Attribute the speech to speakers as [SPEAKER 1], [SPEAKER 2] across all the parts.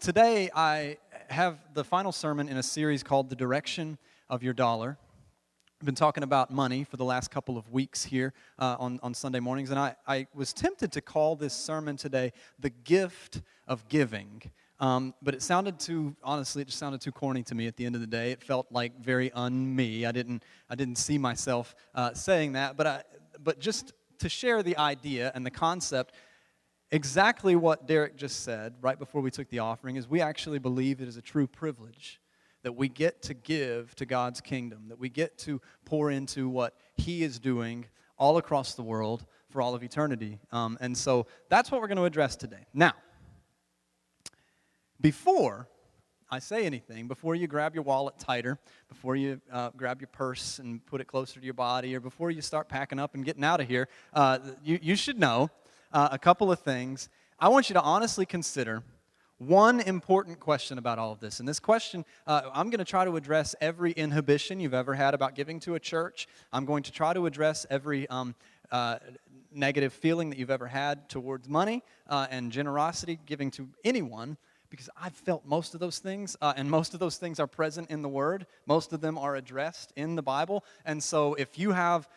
[SPEAKER 1] Today, I have the final sermon in a series called The Direction of Your Dollar. I've been talking about money for the last couple of weeks here on Sunday mornings, and I was tempted to call this sermon today The Gift of Giving. But it sounded honestly, it just sounded too corny to me at the end of the day. It felt like very un-me. I didn't see myself saying that, but just to share the idea and the concept, exactly what Derek just said right before we took the offering is we actually believe it is a true privilege that we get to give to God's kingdom, that we get to pour into what He is doing all across the world for all of eternity. And so that's what we're going to address today. Now, before I say anything, before you grab your wallet tighter, before you grab your purse and put it closer to your body, or before you start packing up and getting out of here, you should know a couple of things. I want you to honestly consider one important question about all of this. And this question, I'm going to try to address every inhibition you've ever had about giving to a church. I'm going to try to address every negative feeling that you've ever had towards money and generosity, giving to anyone, because I've felt most of those things, and most of those things are present in the Word. Most of them are addressed in the Bible. And so if you have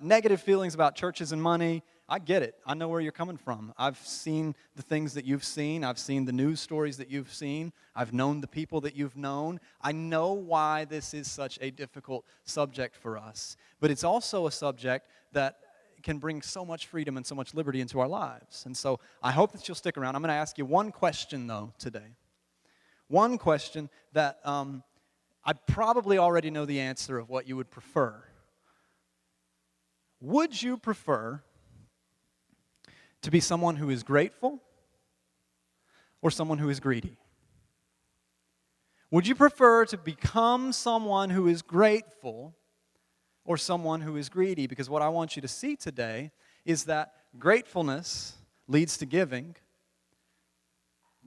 [SPEAKER 1] negative feelings about churches and money, I get it. I know where you're coming from. I've seen the things that you've seen. I've seen the news stories that you've seen. I've known the people that you've known. I know why this is such a difficult subject for us. But it's also a subject that can bring so much freedom and so much liberty into our lives. And so I hope that you'll stick around. I'm going to ask you one question, though, today. One question that I probably already know the answer of what you would prefer. Would you prefer to be someone who is grateful or someone who is greedy? Would you prefer to become someone who is grateful or someone who is greedy? Because what I want you to see today is that gratefulness leads to giving.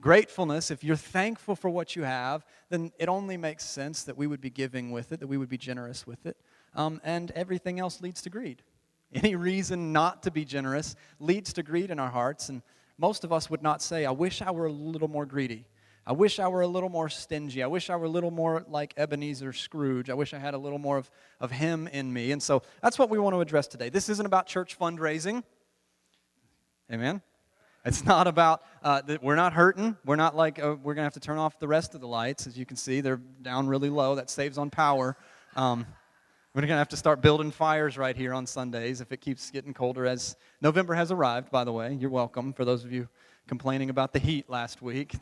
[SPEAKER 1] Gratefulness, if you're thankful for what you have, then it only makes sense that we would be giving with it, that we would be generous with it, and everything else leads to greed. Any reason not to be generous leads to greed in our hearts, and most of us would not say, I wish I were a little more greedy. I wish I were a little more stingy. I wish I were a little more like Ebenezer Scrooge. I wish I had a little more of him in me. And so that's what we want to address today. This isn't about church fundraising. Amen? It's not about, we're not hurting. We're not like, we're going to have to turn off the rest of the lights. As you can see, they're down really low. That saves on power. We're going to have to start building fires right here on Sundays if it keeps getting colder, as November has arrived, by the way. You're welcome. For those of you complaining about the heat last week,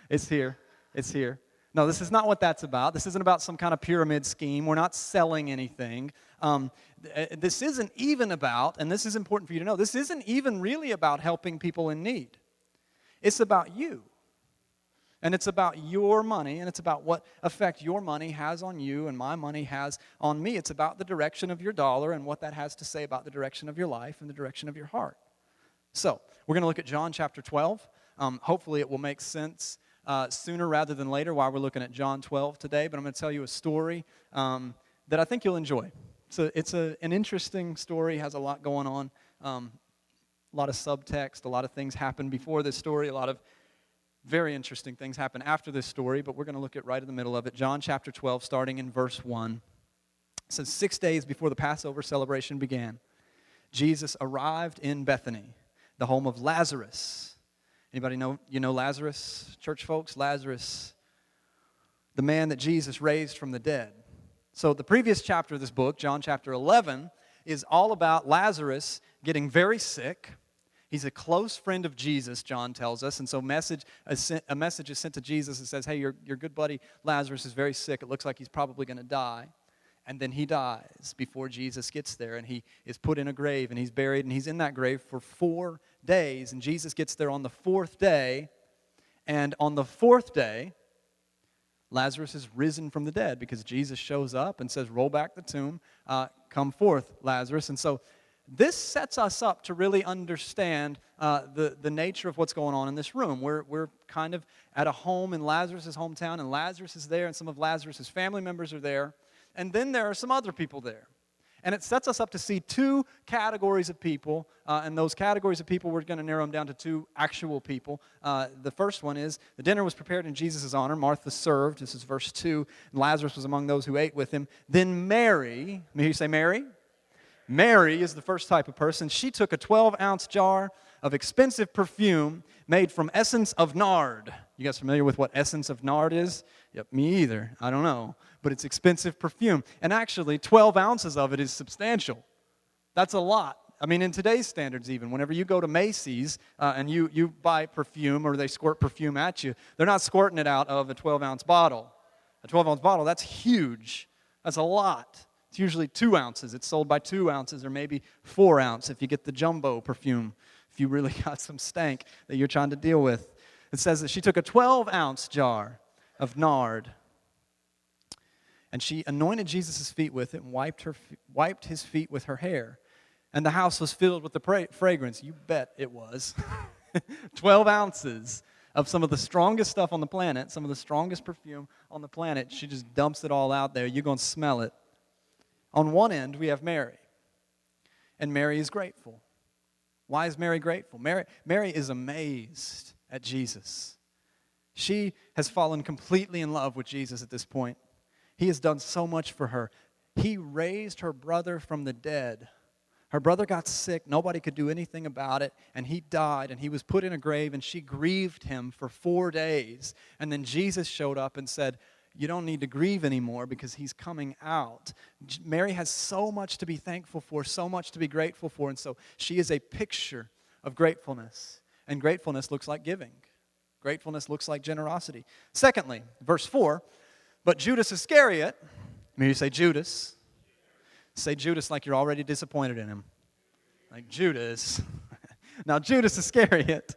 [SPEAKER 1] it's here. It's here. No, this is not what that's about. This isn't about some kind of pyramid scheme. We're not selling anything. This isn't even about, and this is important for you to know, this isn't even really about helping people in need. It's about you. And it's about your money, and it's about what effect your money has on you and my money has on me. It's about the direction of your dollar and what that has to say about the direction of your life and the direction of your heart. So, we're going to look at John chapter 12. Hopefully it will make sense sooner rather than later while we're looking at John 12 today. But I'm going to tell you a story that I think you'll enjoy. So it's an interesting story, has a lot going on, a lot of subtext, a lot of things happen before this story, a lot of very interesting things happen after this story, but we're going to look at right in the middle of it. John chapter 12, starting in verse 1. It says, 6 days before the Passover celebration began, Jesus arrived in Bethany, the home of Lazarus. Anybody know Lazarus, church folks? Lazarus, the man that Jesus raised from the dead. So the previous chapter of this book, John chapter 11, is all about Lazarus getting very sick. He's a close friend of Jesus, John tells us, and so a message is sent to Jesus that says, hey, your good buddy Lazarus is very sick. It looks like he's probably going to die. And then he dies before Jesus gets there, and he is put in a grave, and he's buried, and he's in that grave for 4 days, and Jesus gets there on the 4th day, and on the 4th day, Lazarus is risen from the dead because Jesus shows up and says, roll back the tomb, come forth, Lazarus. And so this sets us up to really understand the nature of what's going on in this room. We're kind of at a home in Lazarus' hometown, and Lazarus is there, and some of Lazarus' family members are there. And then there are some other people there. And it sets us up to see two categories of people, and those categories of people, we're going to narrow them down to two actual people. The first one is, the dinner was prepared in Jesus' honor. Martha served. This is verse 2. And Lazarus was among those who ate with him. Then Mary, may you say Mary? Mary is the first type of person. She took a 12-ounce jar of expensive perfume made from essence of nard. You guys familiar with what essence of nard is? Yep, me either. I don't know. But it's expensive perfume. And actually, 12 ounces of it is substantial. That's a lot. I mean, in today's standards even, whenever you go to Macy's and you buy perfume or they squirt perfume at you, they're not squirting it out of a 12-ounce bottle. A 12-ounce bottle, that's huge. That's a lot. It's usually 2 ounces. It's sold by 2 ounces or maybe 4 ounces if you get the jumbo perfume, if you really got some stank that you're trying to deal with. It says that she took a 12-ounce jar of nard, and she anointed Jesus' feet with it and wiped his feet with her hair. And the house was filled with the fragrance. You bet it was. 12 ounces of some of the strongest stuff on the planet, some of the strongest perfume on the planet. She just dumps it all out there. You're going to smell it. On one end, we have Mary. And Mary is grateful. Why is Mary grateful? Mary is amazed at Jesus. She has fallen completely in love with Jesus at this point. He has done so much for her. He raised her brother from the dead. Her brother got sick. Nobody could do anything about it. And he died, and he was put in a grave, and she grieved him for 4 days. And then Jesus showed up and said, you don't need to grieve anymore because he's coming out. Mary has so much to be thankful for, so much to be grateful for, and so she is a picture of gratefulness. And gratefulness looks like giving. Gratefulness looks like generosity. Secondly, verse 4, but Judas Iscariot, may you say Judas. Say Judas like you're already disappointed in him. Like Judas. Now Judas Iscariot,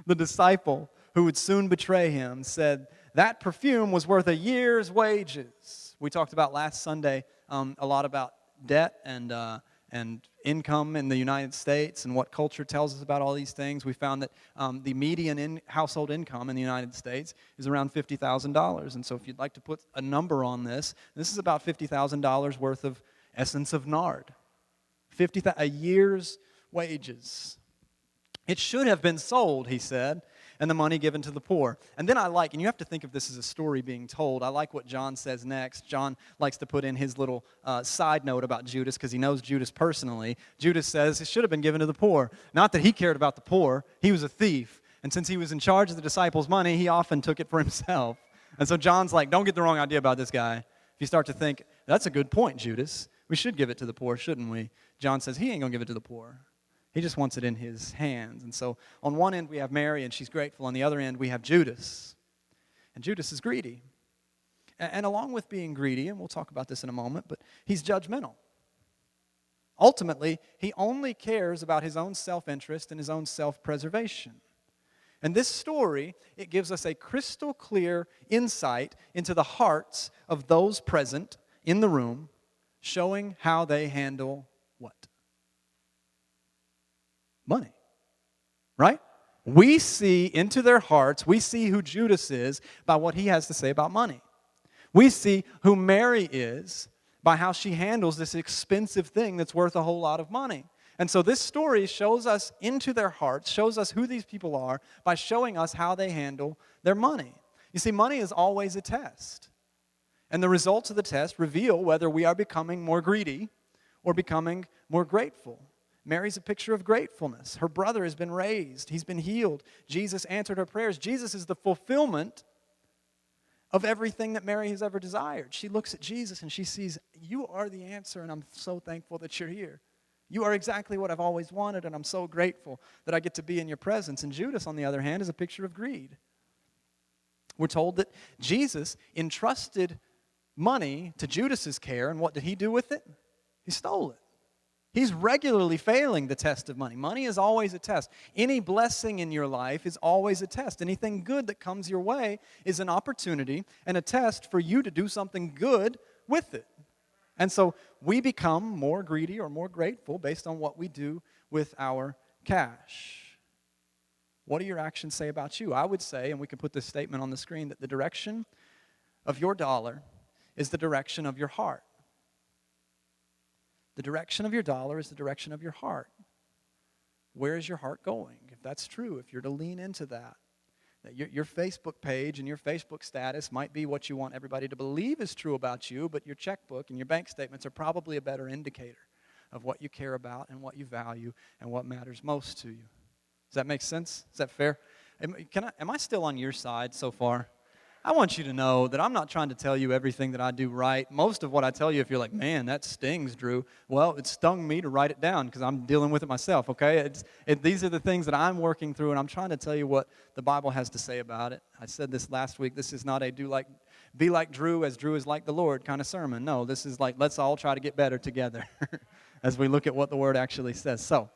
[SPEAKER 1] the disciple who would soon betray him, said, that perfume was worth a year's wages. We talked about last Sunday a lot about debt and income in the United States and what culture tells us about all these things. We found that the median household income in the United States is around $50,000. And so if you'd like to put a number on this is about $50,000 worth of essence of nard. A year's wages. It should have been sold, he said, and the money given to the poor. And then and you have to think of this as a story being told. I like what John says next. John likes to put in his little side note about Judas because he knows Judas personally. Judas says it should have been given to the poor. Not that he cared about the poor. He was a thief. And since he was in charge of the disciples' money, he often took it for himself. And so John's like, don't get the wrong idea about this guy. If you start to think, that's a good point, Judas. We should give it to the poor, shouldn't we? John says he ain't going to give it to the poor. He just wants it in his hands. And so on one end we have Mary, and she's grateful. On the other end we have Judas. And Judas is greedy. And along with being greedy, and we'll talk about this in a moment, but he's judgmental. Ultimately, he only cares about his own self-interest and his own self-preservation. And this story, it gives us a crystal clear insight into the hearts of those present in the room, showing how they handle what? Money, right? We see into their hearts, we see who Judas is by what he has to say about money. We see who Mary is by how she handles this expensive thing that's worth a whole lot of money. And so this story shows us into their hearts, shows us who these people are by showing us how they handle their money. You see, money is always a test. And the results of the test reveal whether we are becoming more greedy or becoming more grateful. Mary's a picture of gratefulness. Her brother has been raised. He's been healed. Jesus answered her prayers. Jesus is the fulfillment of everything that Mary has ever desired. She looks at Jesus and she sees, you are the answer, and I'm so thankful that you're here. You are exactly what I've always wanted, and I'm so grateful that I get to be in your presence. And Judas, on the other hand, is a picture of greed. We're told that Jesus entrusted money to Judas's care, and what did he do with it? He stole it. He's regularly failing the test of money. Money is always a test. Any blessing in your life is always a test. Anything good that comes your way is an opportunity and a test for you to do something good with it. And so we become more greedy or more grateful based on what we do with our cash. What do your actions say about you? I would say, and we can put this statement on the screen, that the direction of your dollar is the direction of your heart. The direction of your dollar is the direction of your heart. Where is your heart going? If that's true, if you're to lean into that your Facebook page and your Facebook status might be what you want everybody to believe is true about you, but your checkbook and your bank statements are probably a better indicator of what you care about and what you value and what matters most to you. Does that make sense? Is that fair? Am I still on your side so far? I want you to know that I'm not trying to tell you everything that I do right. Most of what I tell you, if you're like, man, that stings, Drew, well, it stung me to write it down because I'm dealing with it myself, okay? These are the things that I'm working through, and I'm trying to tell you what the Bible has to say about it. I said this last week. This is not a be like Drew as Drew is like the Lord kind of sermon. No, this is like, let's all try to get better together as we look at what the Word actually says. So,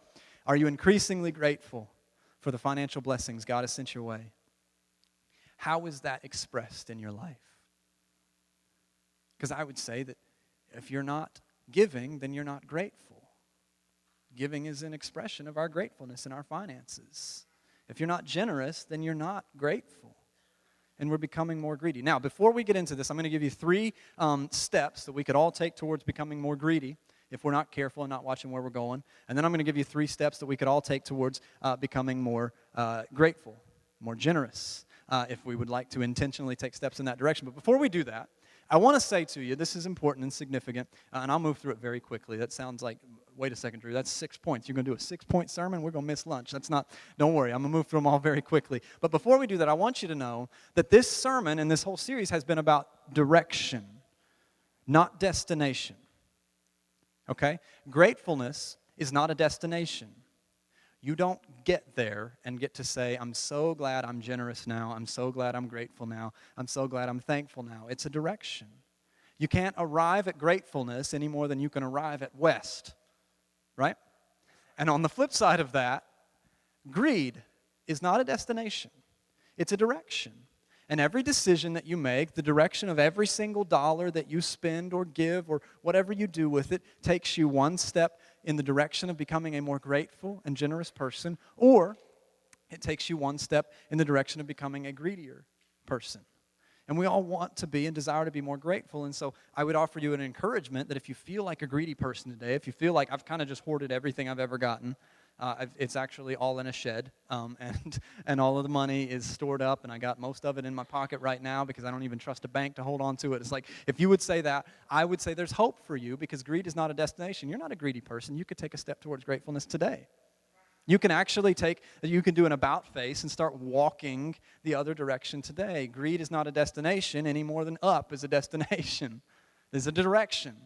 [SPEAKER 1] are you increasingly grateful for the financial blessings God has sent your way? How is that expressed in your life? Because I would say that if you're not giving, then you're not grateful. Giving is an expression of our gratefulness in our finances. If you're not generous, then you're not grateful. And we're becoming more greedy. Now, before we get into this, I'm going to give you 3 steps that we could all take towards becoming more greedy if we're not careful and not watching where we're going. And then I'm going to give you 3 steps that we could all take towards becoming more grateful, more generous. If we would like to intentionally take steps in that direction. But before we do that, I want to say to you, this is important and significant, and I'll move through it very quickly. That sounds like, wait a second, Drew, that's 6 points. You're going to do a 6-point sermon? We're going to miss lunch. That's not, don't worry, I'm going to move through them all very quickly. But before we do that, I want you to know that this sermon and this whole series has been about direction, not destination. Okay? Gratefulness is not a destination. You don't get there and get to say, I'm so glad I'm generous now. I'm so glad I'm grateful now. I'm so glad I'm thankful now. It's a direction. You can't arrive at gratefulness any more than you can arrive at west, right? And on the flip side of that, greed is not a destination. It's a direction. And every decision that you make, the direction of every single dollar that you spend or give or whatever you do with it, takes you one step in the direction of becoming a more grateful and generous person, or it takes you one step in the direction of becoming a greedier person. And we all want to be and desire to be more grateful. And so I would offer you an encouragement that if you feel like a greedy person today, if you feel like I've kind of just hoarded everything I've ever gotten, it's actually all in a shed, and all of the money is stored up, and I got most of it in my pocket right now because I don't even trust a bank to hold on to it. It's like, if you would say that, I would say there's hope for you because greed is not a destination. You're not a greedy person. You could take a step towards gratefulness today. You can actually you can do an about face and start walking the other direction today. Greed is not a destination any more than up is a destination. There's a direction.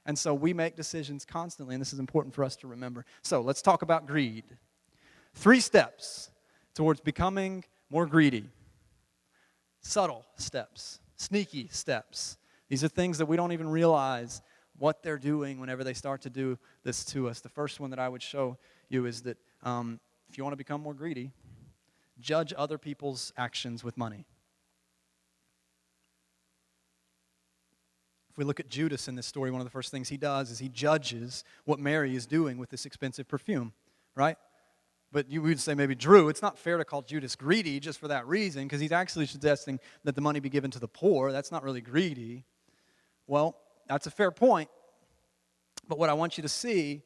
[SPEAKER 1] And so we make decisions constantly, and this is important for us to remember. So let's talk about greed. 3 steps towards becoming more greedy. Subtle steps, sneaky steps. These are things that we don't even realize what they're doing whenever they start to do this to us. The first one that I would show you is that if you want to become more greedy, judge other people's actions with money. If we look at Judas in this story, one of the first things he does is he judges what Mary is doing with this expensive perfume, right? But you would say maybe, Drew, it's not fair to call Judas greedy just for that reason because he's actually suggesting that the money be given to the poor. That's not really greedy. Well, that's a fair point. But what I want you to see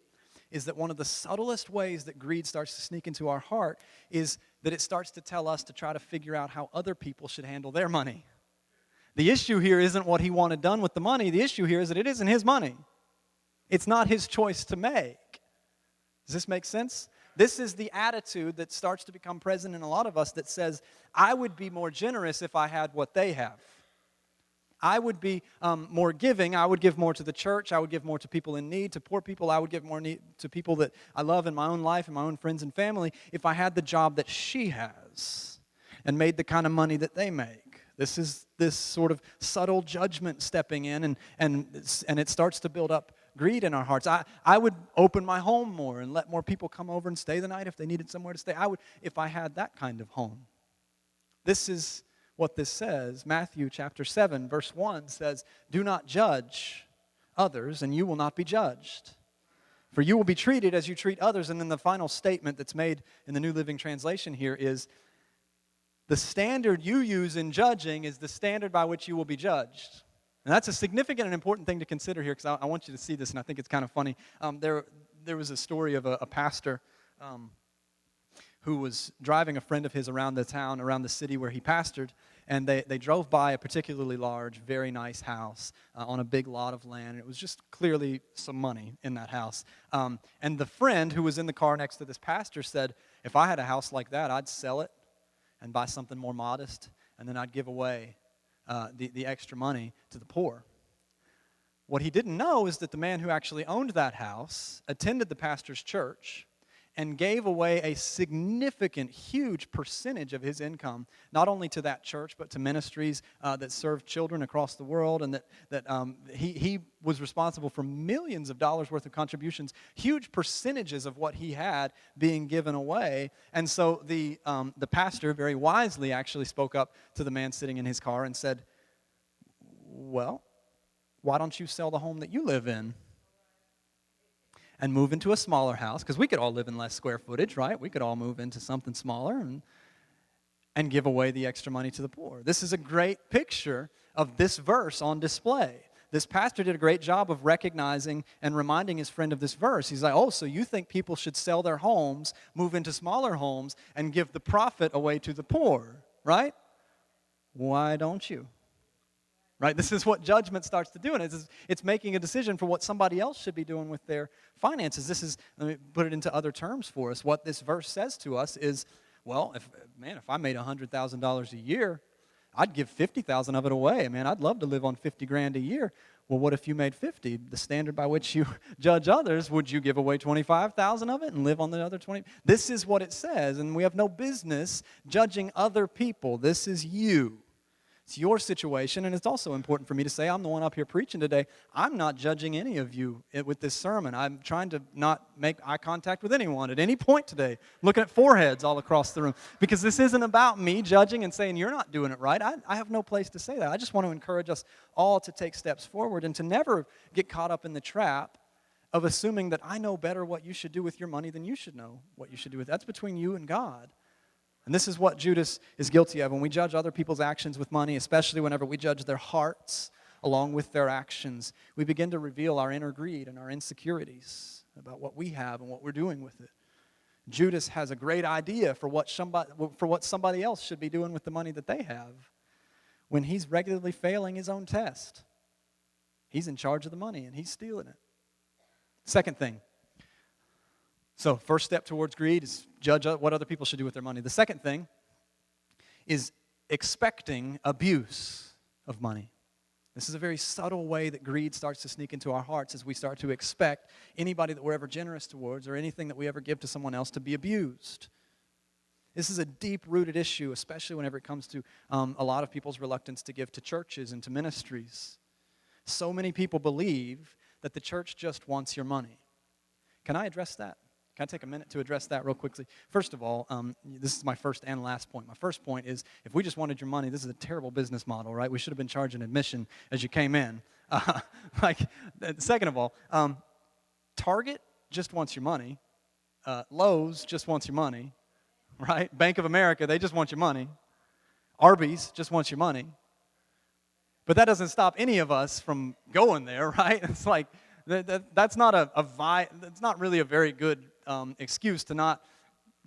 [SPEAKER 1] is that one of the subtlest ways that greed starts to sneak into our heart is that it starts to tell us to try to figure out how other people should handle their money. The issue here isn't what he wanted done with the money. The issue here is that it isn't his money. It's not his choice to make. Does this make sense? This is the attitude that starts to become present in a lot of us that says, I would be more generous if I had what they have. I would be more giving. I would give more to the church. I would give more to people in need, to poor people. I would give more to people that I love in my own life and my own friends and family if I had the job that she has and made the kind of money that they make. This is this sort of subtle judgment stepping in, and it starts to build up greed in our hearts. I would open my home more and let more people come over and stay the night if they needed somewhere to stay. I would, if I had that kind of home. This is what this says. Matthew chapter 7, verse 1 says, do not judge others, and you will not be judged. For you will be treated as you treat others. And then the final statement that's made in the New Living Translation here is, the standard you use in judging is the standard by which you will be judged. And that's a significant and important thing to consider here, because I want you to see this, and I think it's kind of funny. There was a story of a pastor who was driving a friend of his around the town, around the city where he pastored, and they drove by a particularly large, very nice house on a big lot of land. It was just clearly some money in that house. And the friend who was in the car next to this pastor said, if I had a house like that, I'd sell it and buy something more modest, and then I'd give away the extra money to the poor. What he didn't know is that the man who actually owned that house attended the pastor's church and gave away a significant, huge percentage of his income, not only to that church, but to ministries that serve children across the world, and that he was responsible for millions of dollars worth of contributions, huge percentages of what he had being given away. And so the pastor very wisely actually spoke up to the man sitting in his car and said, well, why don't you sell the home that you live in and move into a smaller house? Because we could all live in less square footage, right? We could all move into something smaller and give away the extra money to the poor. This is a great picture of this verse on display. This pastor did a great job of recognizing and reminding his friend of this verse. He's like, oh, so you think people should sell their homes, move into smaller homes, and give the profit away to the poor, right? Why don't you? Right? This is what judgment starts to do, and it's making a decision for what somebody else should be doing with their finances. Let me put it into other terms for us. What this verse says to us is, well, if I made $100,000 a year, I'd give 50,000 of it away. Man, I'd love to live on 50 grand a year. Well, what if you made 50? The standard by which you judge others, would you give away 25,000 of it and live on the other 20? This is what it says, and we have no business judging other people. This is you. It's your situation, and it's also important for me to say, I'm the one up here preaching today. I'm not judging any of you with this sermon. I'm trying to not make eye contact with anyone at any point today, looking at foreheads all across the room, because this isn't about me judging and saying you're not doing it right. I have no place to say that. I just want to encourage us all to take steps forward and to never get caught up in the trap of assuming that I know better what you should do with your money than you should know what you should do with it. That's between you and God. And this is what Judas is guilty of. When we judge other people's actions with money, especially whenever we judge their hearts along with their actions, we begin to reveal our inner greed and our insecurities about what we have and what we're doing with it. Judas has a great idea for what somebody else should be doing with the money that they have when he's regularly failing his own test. He's in charge of the money and he's stealing it. Second thing. So first step towards greed is judge what other people should do with their money. The second thing is expecting abuse of money. This is a very subtle way that greed starts to sneak into our hearts as we start to expect anybody that we're ever generous towards or anything that we ever give to someone else to be abused. This is a deep-rooted issue, especially whenever it comes to a lot of people's reluctance to give to churches and to ministries. So many people believe that the church just wants your money. Can I address that? Can I take a minute to address that real quickly? First of all, this is my first and last point. My first point is, if we just wanted your money, this is a terrible business model, right? We should have been charging admission as you came in. Second of all, Target just wants your money. Lowe's just wants your money, right? Bank of America, they just want your money. Arby's just wants your money. But that doesn't stop any of us from going there, right? It's like, that's not that's not really a very good excuse to not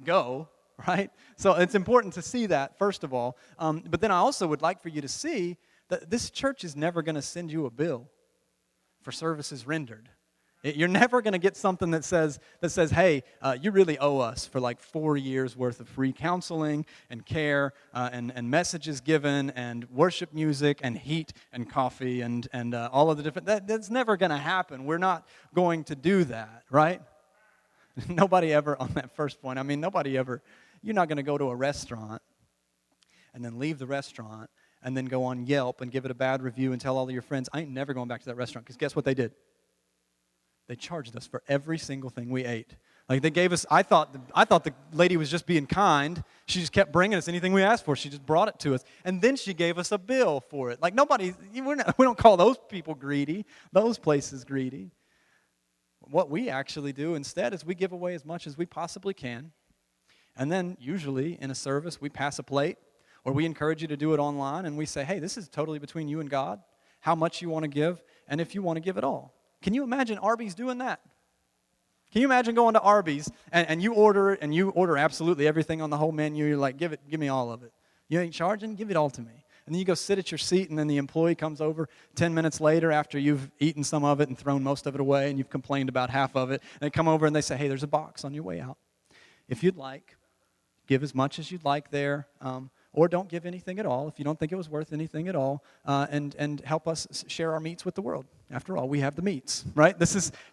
[SPEAKER 1] go, right? So it's important to see that, first of all. But then I also would like for you to see that this church is never going to send you a bill for services rendered. You're never going to get something that says, hey, you really owe us for like 4 years worth of free counseling and care and messages given and worship music and heat and coffee and all of the different, that's never going to happen. We're not going to do that, right? Nobody ever, on that first point, you're not going to go to a restaurant and then leave the restaurant and then go on Yelp and give it a bad review and tell all of your friends, I ain't never going back to that restaurant, because guess what they did? They charged us for every single thing we ate. Like they gave us, I thought the lady was just being kind. She just kept bringing us anything we asked for. She just brought it to us. And then she gave us a bill for it. Like we don't call those people greedy, those places greedy. What we actually do instead is we give away as much as we possibly can. And then usually in a service, we pass a plate, or we encourage you to do it online, and we say, hey, this is totally between you and God. how much you want to give, and if you want to give it all. Can you imagine Arby's doing that? Can you imagine going to Arby's and you order absolutely everything on the whole menu? You're like, give me all of it. You ain't charging? Give it all to me. And then you go sit at your seat, and then the employee comes over 10 minutes later after you've eaten some of it and thrown most of it away, and you've complained about half of it. And they come over and they say, hey, there's a box on your way out. If you'd like, give as much as you'd like there, or don't give anything at all if you don't think it was worth anything at all, and help us share our meats with the world. After all, we have the meats, right?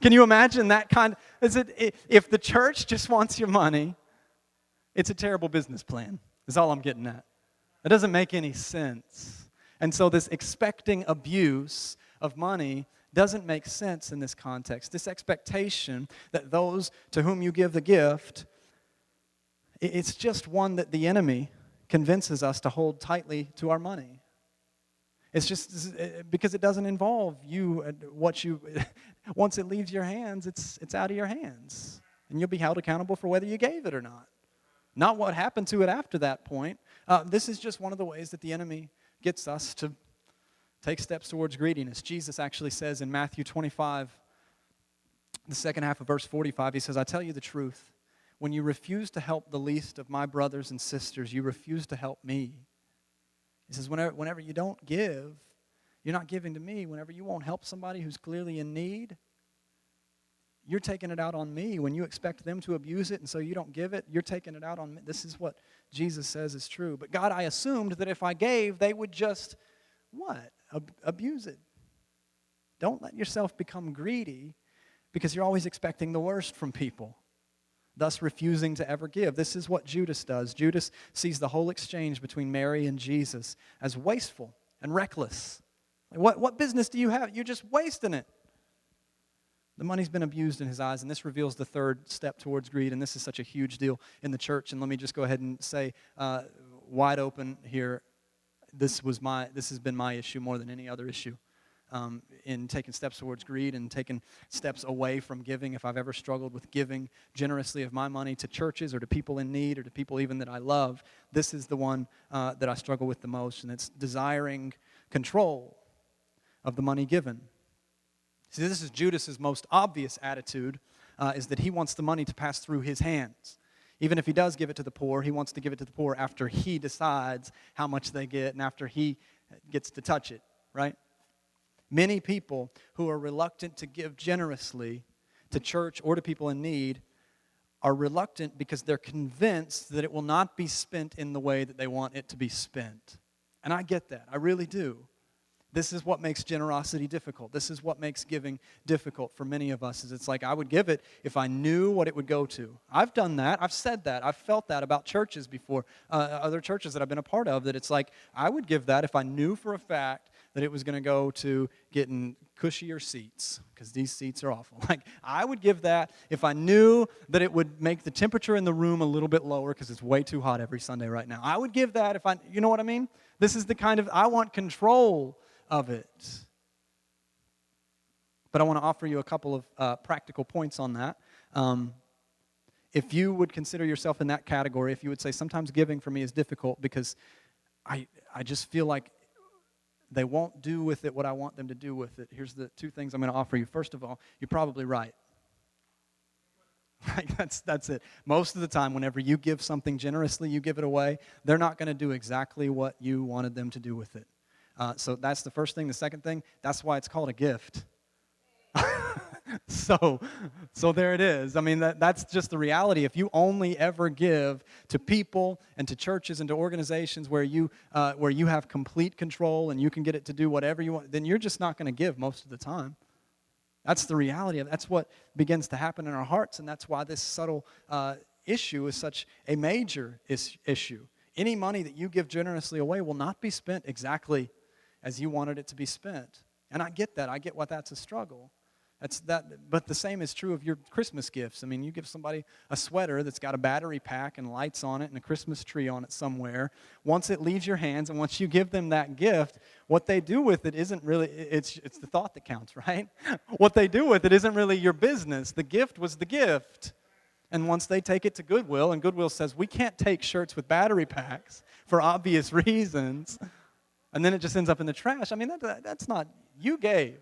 [SPEAKER 1] Can you imagine that kind? If the church just wants your money, it's a terrible business plan, is all I'm getting at. It doesn't make any sense. And so this expecting abuse of money doesn't make sense in this context. This expectation that those to whom you give the gift, it's just one that the enemy convinces us to hold tightly to our money. It's just because it doesn't involve you, once it leaves your hands, it's out of your hands. And you'll be held accountable for whether you gave it or not. Not what happened to it after that point. This is just one of the ways that the enemy gets us to take steps towards greediness. Jesus actually says in Matthew 25, the second half of verse 45, he says, I tell you the truth. When you refuse to help the least of my brothers and sisters, you refuse to help me. He says, whenever you don't give, you're not giving to me. Whenever you won't help somebody who's clearly in need, you're taking it out on me. When you expect them to abuse it and so you don't give it, you're taking it out on me. This is what Jesus says is true. But God, I assumed that if I gave, they would just, what? Abuse it. Don't let yourself become greedy because you're always expecting the worst from people, thus refusing to ever give. This is what Judas does. Judas sees the whole exchange between Mary and Jesus as wasteful and reckless. What business do you have? You're just wasting it. The money's been abused in his eyes, and this reveals the third step towards greed, and this is such a huge deal in the church. And let me just go ahead and say, wide open here, this has been my issue more than any other issue in taking steps towards greed and taking steps away from giving. If I've ever struggled with giving generously of my money to churches or to people in need or to people even that I love, this is the one that I struggle with the most, and it's desiring control of the money given. See, this is Judas's most obvious attitude, is that he wants the money to pass through his hands. Even if he does give it to the poor, he wants to give it to the poor after he decides how much they get and after he gets to touch it, right? Many people who are reluctant to give generously to church or to people in need are reluctant because they're convinced that it will not be spent in the way that they want it to be spent. And I get that. I really do. This is what makes generosity difficult. This is what makes giving difficult for many of us. Is it's like I would give it if I knew what it would go to. I've done that. I've said that. I've felt that about churches before, other churches that I've been a part of, that it's like I would give that if I knew for a fact that it was going to go to getting cushier seats, because these seats are awful. Like, I would give that if I knew that it would make the temperature in the room a little bit lower because it's way too hot every Sunday right now. I would give that if you know what I mean? This is the kind of, I want control of it. But I want to offer you a couple of practical points on that. If you would consider yourself in that category, if you would say sometimes giving for me is difficult because I just feel like they won't do with it what I want them to do with it. Here's the two things I'm going to offer you. First of all, you're probably right. Like that's it. Most of the time, whenever you give something generously, you give it away, they're not going to do exactly what you wanted them to do with it. So that's the first thing. The second thing, that's why it's called a gift. So there it is. I mean, that's just the reality. If you only ever give to people and to churches and to organizations where you have complete control and you can get it to do whatever you want, then you're just not going to give most of the time. That's the reality of it. That's what begins to happen in our hearts, and that's why this subtle issue is such a major issue. Any money that you give generously away will not be spent exactly as you wanted it to be spent. And I get that. I get why that's a struggle. But the same is true of your Christmas gifts. I mean, you give somebody a sweater that's got a battery pack and lights on it and a Christmas tree on it somewhere. Once it leaves your hands and once you give them that gift, what they do with it isn't really, it's the thought that counts, right? What they do with it isn't really your business. The gift was the gift. And once they take it to Goodwill, and Goodwill says, we can't take shirts with battery packs for obvious reasons, and then it just ends up in the trash. I mean, that's not, you gave.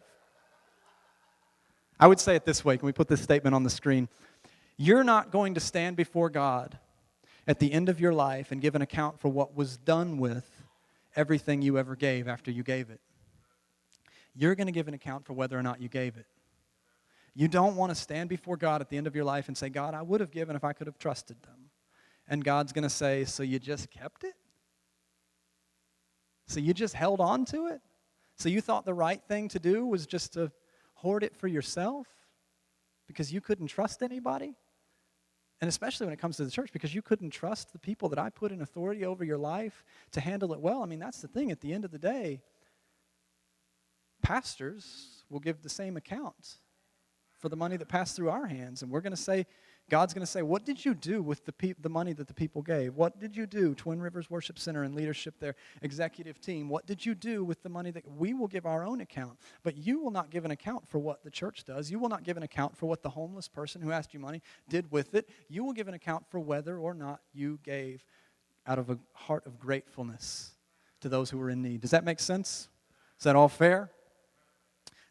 [SPEAKER 1] I would say it this way. Can we put this statement on the screen? You're not going to stand before God at the end of your life and give an account for what was done with everything you ever gave after you gave it. You're going to give an account for whether or not you gave it. You don't want to stand before God at the end of your life and say, God, I would have given if I could have trusted them. And God's going to say, so you just kept it? So you just held on to it? So you thought the right thing to do was just to hoard it for yourself because you couldn't trust anybody? And especially when it comes to the church, because you couldn't trust the people that I put in authority over your life to handle it well. I mean, that's the thing. At the end of the day, pastors will give the same account for the money that passed through our hands. And we're going to say, God's going to say, what did you do with the money that the people gave? What did you do, Twin Rivers Worship Center and leadership there, executive team? What did you do with the money that we will give our own account? But you will not give an account for what the church does. You will not give an account for what the homeless person who asked you money did with it. You will give an account for whether or not you gave out of a heart of gratefulness to those who were in need. Does that make sense? Is that all fair?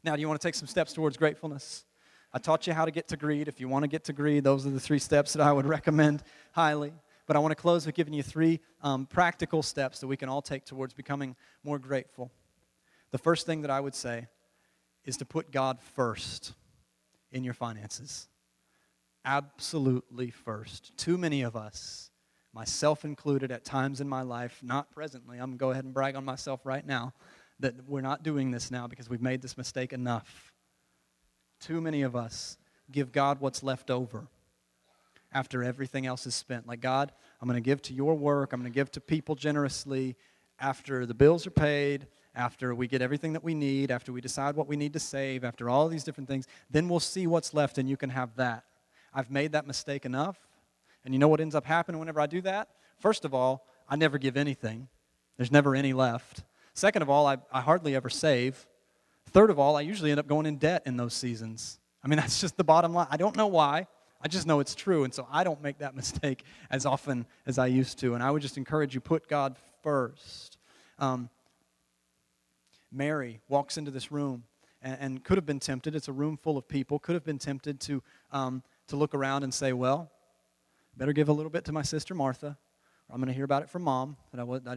[SPEAKER 1] Now, do you want to take some steps towards gratefulness? I taught you how to get to greed. If you want to get to greed, those are the 3 steps that I would recommend highly. But I want to close with giving you 3 practical steps that we can all take towards becoming more grateful. The first thing that I would say is to put God first in your finances. Absolutely first. Too many of us, myself included at times in my life, not presently, I'm going to go ahead and brag on myself right now, that we're not doing this now because we've made this mistake enough. Too many of us give God what's left over after everything else is spent. Like, God, I'm going to give to your work. I'm going to give to people generously after the bills are paid, after we get everything that we need, after we decide what we need to save, after all these different things. Then we'll see what's left and you can have that. I've made that mistake enough. And you know what ends up happening whenever I do that? First of all, I never give anything. There's never any left. Second of all, I hardly ever save. Third of all, I usually end up going in debt in those seasons. I mean, that's just the bottom line. I don't know why. I just know it's true, and so I don't make that mistake as often as I used to. And I would just encourage you, put God first. Mary walks into this room and could have been tempted. It's a room full of people. Could have been tempted to look around and say, well, better give a little bit to my sister Martha, or I'm going to hear about it from Mom that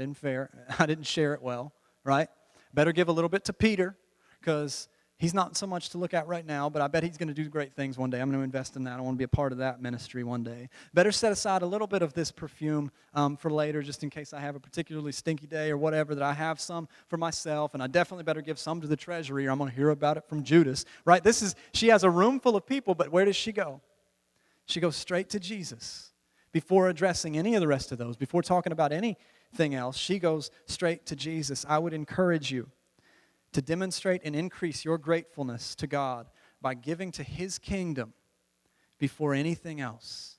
[SPEAKER 1] I didn't share it well, right? Better give a little bit to Peter, because he's not so much to look at right now, but I bet he's going to do great things one day. I'm going to invest in that. I want to be a part of that ministry one day. Better set aside a little bit of this perfume for later, just in case I have a particularly stinky day or whatever, that I have some for myself, and I definitely better give some to the treasury, or I'm going to hear about it from Judas, right? She has a room full of people, but where does she go? She goes straight to Jesus. Before addressing any of the rest of those, before talking about anything else, she goes straight to Jesus. I would encourage you to demonstrate and increase your gratefulness to God by giving to His kingdom before anything else.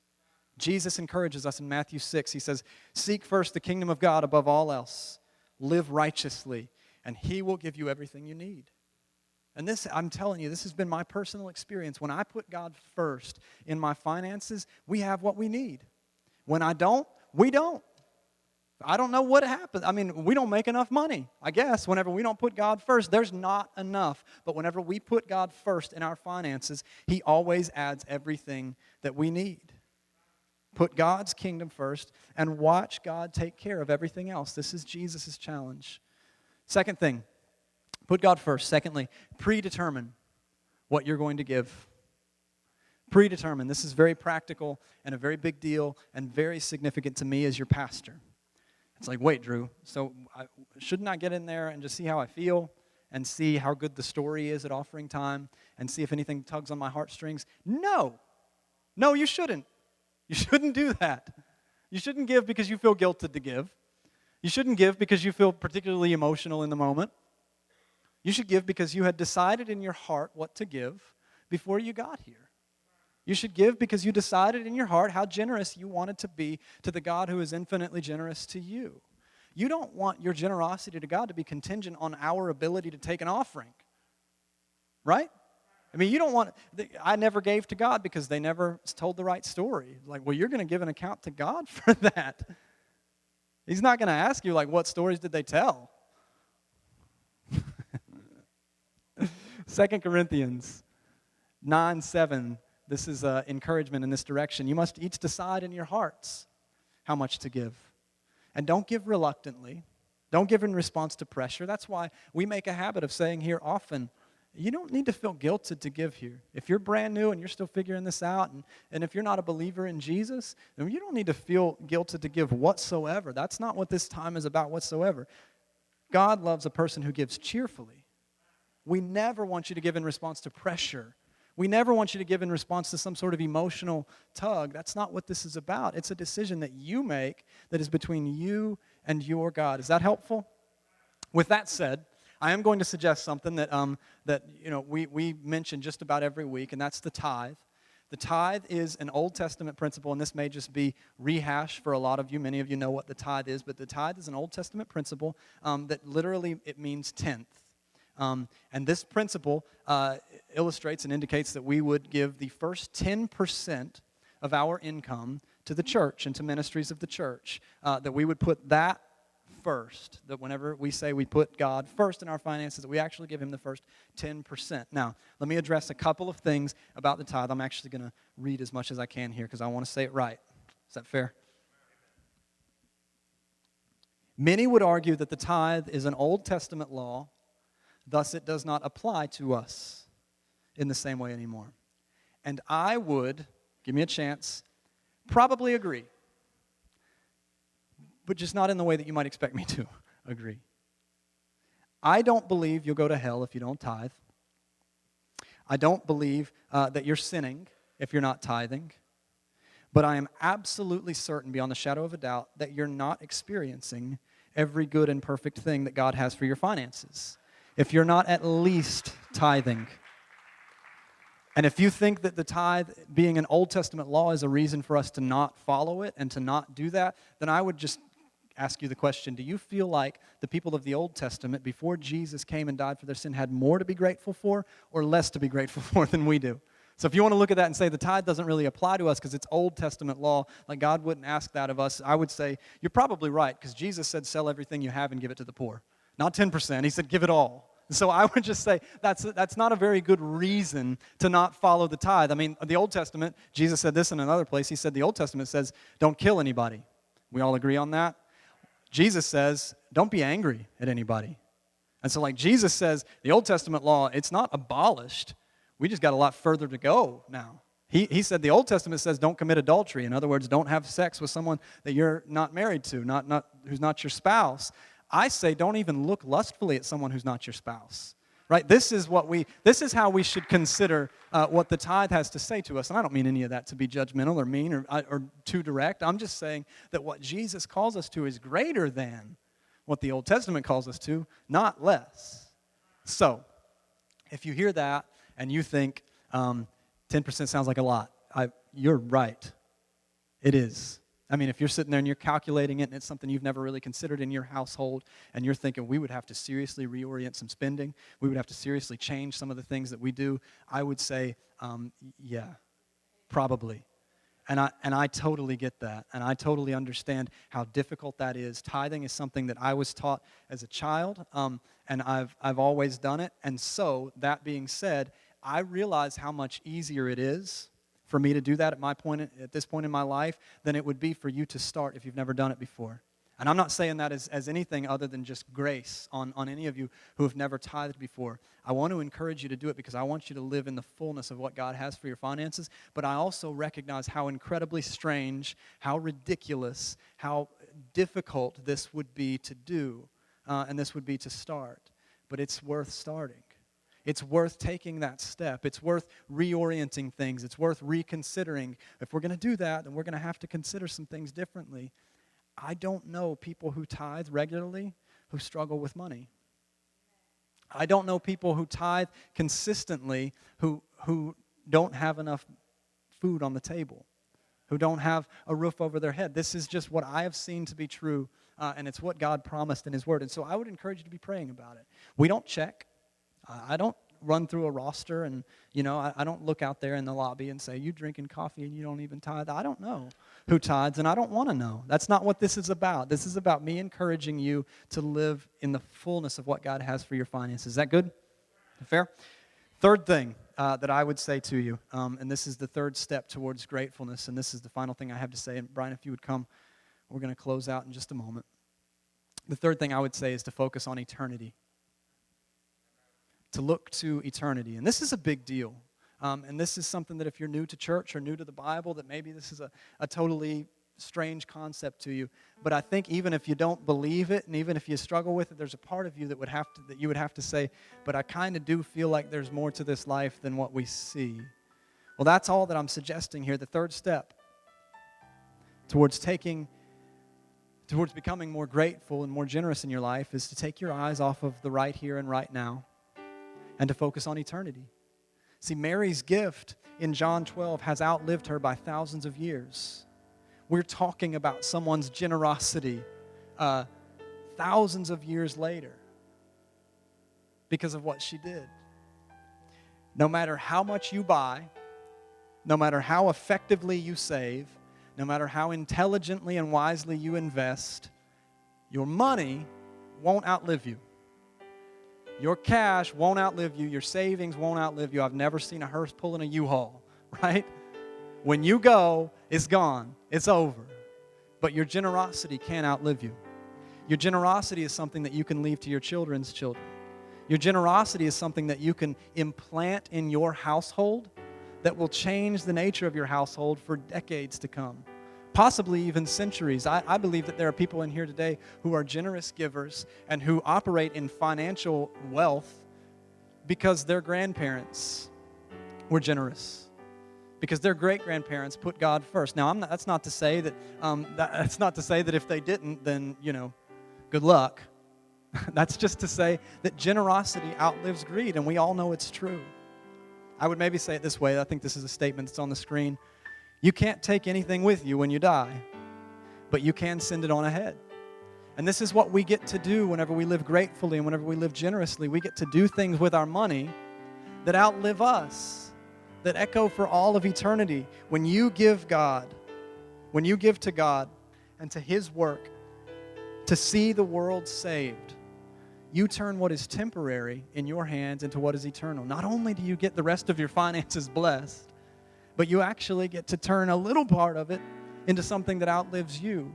[SPEAKER 1] Jesus encourages us in Matthew 6. He says, seek first the kingdom of God above all else. Live righteously, and He will give you everything you need. And this, I'm telling you, this has been my personal experience. When I put God first in my finances, we have what we need. When I don't, we don't. I don't know what happens. I mean, we don't make enough money, I guess. Whenever we don't put God first, there's not enough. But whenever we put God first in our finances, He always adds everything that we need. Put God's kingdom first and watch God take care of everything else. This is Jesus' challenge. Second thing, put God first. Secondly, predetermine what you're going to give. Predetermine. This is very practical and a very big deal and very significant to me as your pastor. It's like, wait, Drew, so shouldn't I get in there and just see how I feel and see how good the story is at offering time and see if anything tugs on my heartstrings? No, you shouldn't. You shouldn't do that. You shouldn't give because you feel guilted to give. You shouldn't give because you feel particularly emotional in the moment. You should give because you had decided in your heart what to give before you got here. You should give because you decided in your heart how generous you wanted to be to the God who is infinitely generous to you. You don't want your generosity to God to be contingent on our ability to take an offering, right? I mean, you don't want, I never gave to God because they never told the right story. Like, well, you're going to give an account to God for that. He's not going to ask you, like, what stories did they tell? 2 Corinthians 9:7. This is encouragement in this direction. You must each decide in your hearts how much to give. And don't give reluctantly. Don't give in response to pressure. That's why we make a habit of saying here often, you don't need to feel guilted to give here. If you're brand new and you're still figuring this out, and if you're not a believer in Jesus, then you don't need to feel guilted to give whatsoever. That's not what this time is about whatsoever. God loves a person who gives cheerfully. We never want you to give in response to pressure. We never want you to give in response to some sort of emotional tug. That's not what this is about. It's a decision that you make that is between you and your God. Is that helpful? With that said, I am going to suggest something that we mention just about every week, and that's the tithe. The tithe is an Old Testament principle, and this may just be rehash for a lot of you. Many of you know what the tithe is, but the tithe is an Old Testament principle that literally it means tenth. And this principle illustrates and indicates that we would give the first 10% of our income to the church and to ministries of the church, that we would put that first, that whenever we say we put God first in our finances, that we actually give him the first 10%. Now, let me address a couple of things about the tithe. I'm actually going to read as much as I can here because I want to say it right. Is that fair? Many would argue that the tithe is an Old Testament law, thus it does not apply to us in the same way anymore. And I would, give me a chance, probably agree, but just not in the way that you might expect me to agree. I don't believe you'll go to hell if you don't tithe. I don't believe that you're sinning if you're not tithing. But I am absolutely certain, beyond the shadow of a doubt, that you're not experiencing every good and perfect thing that God has for your finances if you're not at least tithing. And if you think that the tithe being an Old Testament law is a reason for us to not follow it and to not do that, then I would just ask you the question, do you feel like the people of the Old Testament, before Jesus came and died for their sin, had more to be grateful for or less to be grateful for than we do? So if you want to look at that and say the tithe doesn't really apply to us because it's Old Testament law, like God wouldn't ask that of us, I would say you're probably right, because Jesus said sell everything you have and give it to the poor. Not 10%, he said give it all. So I would just say that's not a very good reason to not follow the tithe. I mean, the Old Testament, Jesus said this in another place. He said the Old Testament says, don't kill anybody. We all agree on that? Jesus says, don't be angry at anybody. And so like Jesus says, the Old Testament law, it's not abolished. We just got a lot further to go now. He said the Old Testament says don't commit adultery. In other words, don't have sex with someone that you're not married to, who's not your spouse. I say don't even look lustfully at someone who's not your spouse, right? This is how we should consider what the tithe has to say to us. And I don't mean any of that to be judgmental or mean or too direct. I'm just saying that what Jesus calls us to is greater than what the Old Testament calls us to, not less. So, if you hear that and you think 10% sounds like a lot, you're right. It is. I mean, if you're sitting there and you're calculating it and it's something you've never really considered in your household and you're thinking we would have to seriously reorient some spending, we would have to seriously change some of the things that we do, I would say, yeah, probably. And I totally get that, and I totally understand how difficult that is. Tithing is something that I was taught as a child, and I've always done it. And so, that being said, I realize how much easier it is for me to do that at this point in my life than it would be for you to start if you've never done it before. And I'm not saying that as anything other than just grace on any of you who have never tithed before. I want to encourage you to do it because I want you to live in the fullness of what God has for your finances, but I also recognize how incredibly strange, how ridiculous, how difficult this would be to do, and this would be to start. But it's worth starting. It's worth taking that step. It's worth reorienting things. It's worth reconsidering. If we're going to do that, then we're going to have to consider some things differently. I don't know people who tithe regularly who struggle with money. I don't know people who tithe consistently who don't have enough food on the table, who don't have a roof over their head. This is just what I have seen to be true, and it's what God promised in His Word. And so I would encourage you to be praying about it. We don't check. I don't run through a roster and, I don't look out there in the lobby and say, you drinking coffee and you don't even tithe. I don't know who tithes, and I don't want to know. That's not what this is about. This is about me encouraging you to live in the fullness of what God has for your finances. Is that good? Fair? Third thing that I would say to you, and this is the third step towards gratefulness, and this is the final thing I have to say. And Brian, if you would come, we're going to close out in just a moment. The third thing I would say is to focus on eternity. To look to eternity. And this is a big deal. And this is something that if you're new to church or new to the Bible, that maybe this is a totally strange concept to you. But I think even if you don't believe it, and even if you struggle with it, there's a part of you that you would have to say, but I kind of do feel like there's more to this life than what we see. Well, that's all that I'm suggesting here. The third step towards becoming more grateful and more generous in your life is to take your eyes off of the right here and right now and to focus on eternity. See, Mary's gift in John 12 has outlived her by thousands of years. We're talking about someone's generosity thousands of years later because of what she did. No matter how much you buy, no matter how effectively you save, no matter how intelligently and wisely you invest, your money won't outlive you. Your cash won't outlive you. Your savings won't outlive you. I've never seen a hearse pulling a U-Haul, right? When you go, it's gone. It's over. But your generosity can't outlive you. Your generosity is something that you can leave to your children's children. Your generosity is something that you can implant in your household that will change the nature of your household for decades to come, possibly even centuries. I believe that there are people in here today who are generous givers and who operate in financial wealth because their grandparents were generous, because their great-grandparents put God first. Now, that's not to say that if they didn't, then, good luck. That's just to say that generosity outlives greed, and we all know it's true. I would maybe say it this way. I think this is a statement that's on the screen. You can't take anything with you when you die, but you can send it on ahead. And this is what we get to do whenever we live gratefully and whenever we live generously. We get to do things with our money that outlive us, that echo for all of eternity. When you give to God and to His work to see the world saved, you turn what is temporary in your hands into what is eternal. Not only do you get the rest of your finances blessed, but you actually get to turn a little part of it into something that outlives you,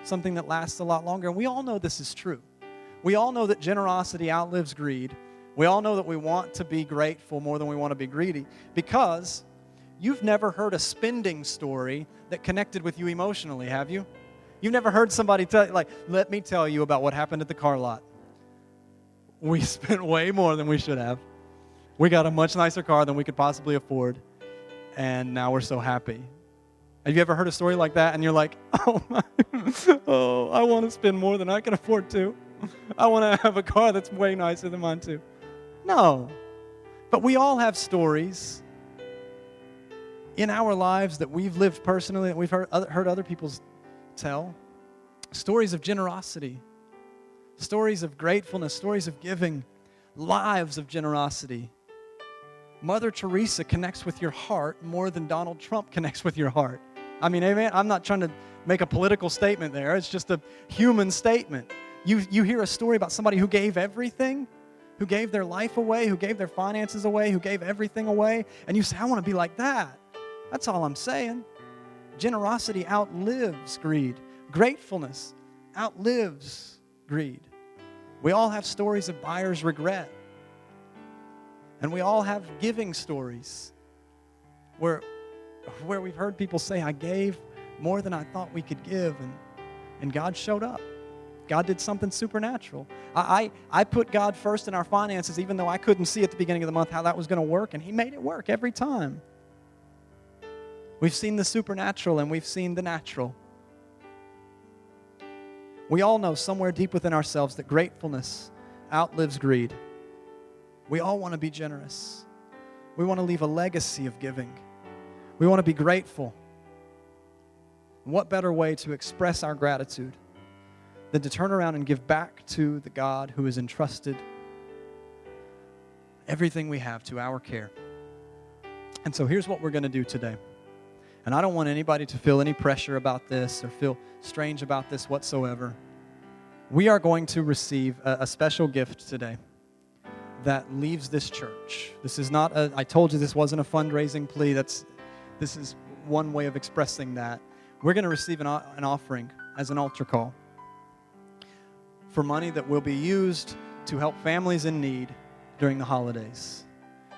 [SPEAKER 1] something that lasts a lot longer. And we all know this is true. We all know that generosity outlives greed. We all know that we want to be grateful more than we want to be greedy, because you've never heard a spending story that connected with you emotionally, have you? You've never heard somebody tell you, like, let me tell you about what happened at the car lot. We spent way more than we should have. We got a much nicer car than we could possibly afford, and now we're so happy. Have you ever heard a story like that, and you're like, I want to spend more than I can afford to. I want to have a car that's way nicer than mine too. No. But we all have stories in our lives that we've lived personally, that we've heard other people tell. Stories of generosity. Stories of gratefulness, stories of giving, lives of generosity. Mother Teresa connects with your heart more than Donald Trump connects with your heart. I mean, amen? I'm not trying to make a political statement there. It's just a human statement. You hear a story about somebody who gave everything, who gave their life away, who gave their finances away, who gave everything away, and you say, I want to be like that. That's all I'm saying. Generosity outlives greed. Gratefulness outlives greed. We all have stories of buyer's regret. And we all have giving stories where we've heard people say, I gave more than I thought we could give, and God showed up. God did something supernatural. I put God first in our finances, even though I couldn't see at the beginning of the month how that was going to work, and He made it work every time. We've seen the supernatural and we've seen the natural. We all know somewhere deep within ourselves that gratefulness outlives greed. We all want to be generous. We want to leave a legacy of giving. We want to be grateful. What better way to express our gratitude than to turn around and give back to the God who has entrusted everything we have to our care? And so here's what we're going to do today. And I don't want anybody to feel any pressure about this or feel strange about this whatsoever. We are going to receive a special gift today that leaves this church. This is not I told you this wasn't a fundraising plea. This is one way of expressing that. We're going to receive an offering as an altar call for money that will be used to help families in need during the holidays.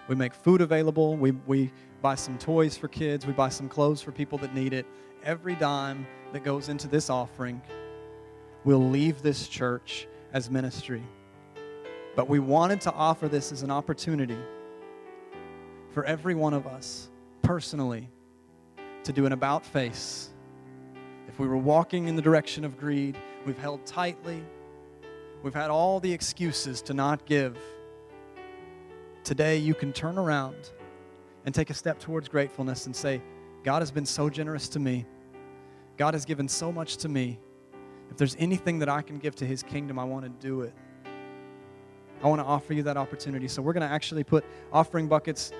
[SPEAKER 1] We make food available. We buy some toys for kids. We buy some clothes for people that need it. Every dime that goes into this offering will leave this church as ministry. But we wanted to offer this as an opportunity for every one of us personally to do an about face. If we were walking in the direction of greed, we've held tightly, we've had all the excuses to not give. Today you can turn around and take a step towards gratefulness and say, God has been so generous to me. God has given so much to me. If there's anything that I can give to His kingdom, I want to do it. I want to offer you that opportunity. So we're going to actually put offering buckets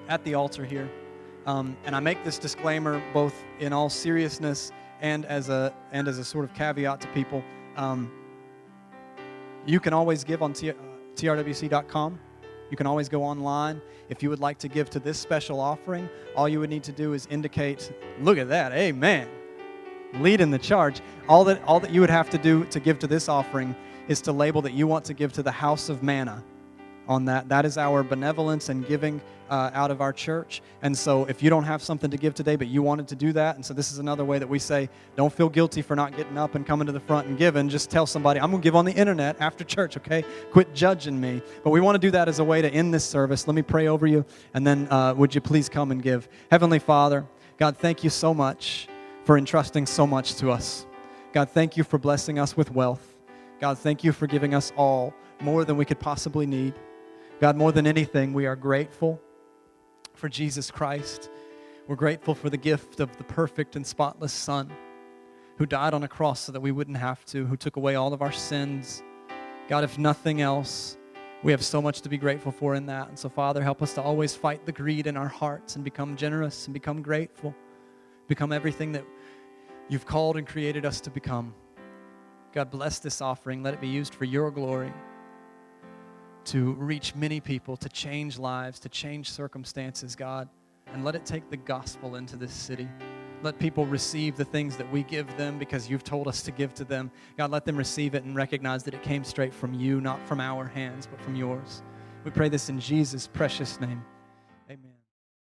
[SPEAKER 1] at the altar here. And I make this disclaimer both in all seriousness and as a sort of caveat to people. You can always give on trwc.com. You can always go online. If you would like to give to this special offering, all you would need to do is indicate, look at that, amen, leading the charge. All that you would have to do to give to this offering is to label that you want to give to the House of Manna on that. That is our benevolence and giving out of our church. And so if you don't have something to give today, but you wanted to do that, and so this is another way that we say, don't feel guilty for not getting up and coming to the front and giving. Just tell somebody, I'm going to give on the internet after church, okay? Quit judging me. But we want to do that as a way to end this service. Let me pray over you, and then would you please come and give. Heavenly Father, God, thank you so much for entrusting so much to us. God, thank you for blessing us with wealth. God, thank you for giving us all more than we could possibly need. God, more than anything, we are grateful for Jesus Christ. We're grateful for the gift of the perfect and spotless Son who died on a cross so that we wouldn't have to, who took away all of our sins. God, if nothing else, we have so much to be grateful for in that. And so, Father, help us to always fight the greed in our hearts and become generous and become grateful, become everything that you've called and created us to become. God, bless this offering. Let it be used for your glory, to reach many people, to change lives, to change circumstances, God. And let it take the gospel into this city. Let people receive the things that we give them because you've told us to give to them. God, let them receive it and recognize that it came straight from you, not from our hands, but from yours. We pray this in Jesus' precious name.